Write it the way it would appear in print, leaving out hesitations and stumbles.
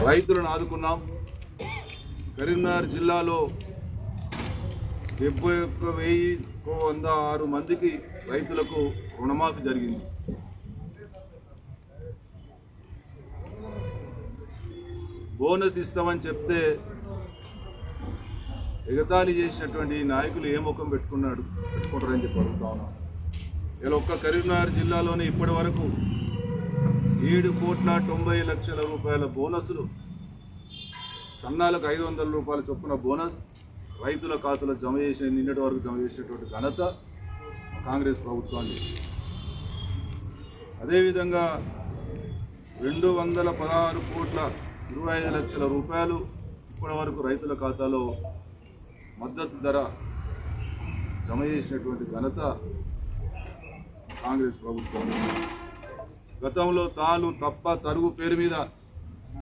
రైతులను ఆదుకున్నాం. కరీంనగర్ జిల్లాలో 71,106 మందికి రైతులకు రుణమాఫీ జరిగింది. బోనస్ ఇస్తామని చెప్తే ఎగతాళి చేసినటువంటి నాయకులు ఏ ముఖం పెట్టుకుంటారని చెప్పి అడుగుతా ఉన్నాం. ఇలా ఒక్క కరీంనగర్ జిల్లాలోనే ఇప్పటి వరకు 7,90,00,000 రూపాయల బోనస్లు, సన్నాలకు 500 రూపాయల చొప్పున బోనస్ రైతుల ఖాతాలో జమ చేసి నిన్నటి వరకు జమ చేసినటువంటి ఘనత కాంగ్రెస్ ప్రభుత్వాన్ని. అదేవిధంగా 216,25,00,000 రూపాయలు ఇప్పటి వరకు రైతుల ఖాతాలో మద్దతు ధర జమ చేసినటువంటి ఘనత కాంగ్రెస్ ప్రభుత్వం. గతంలో తాలు తప్ప తరుగు పేరు మీద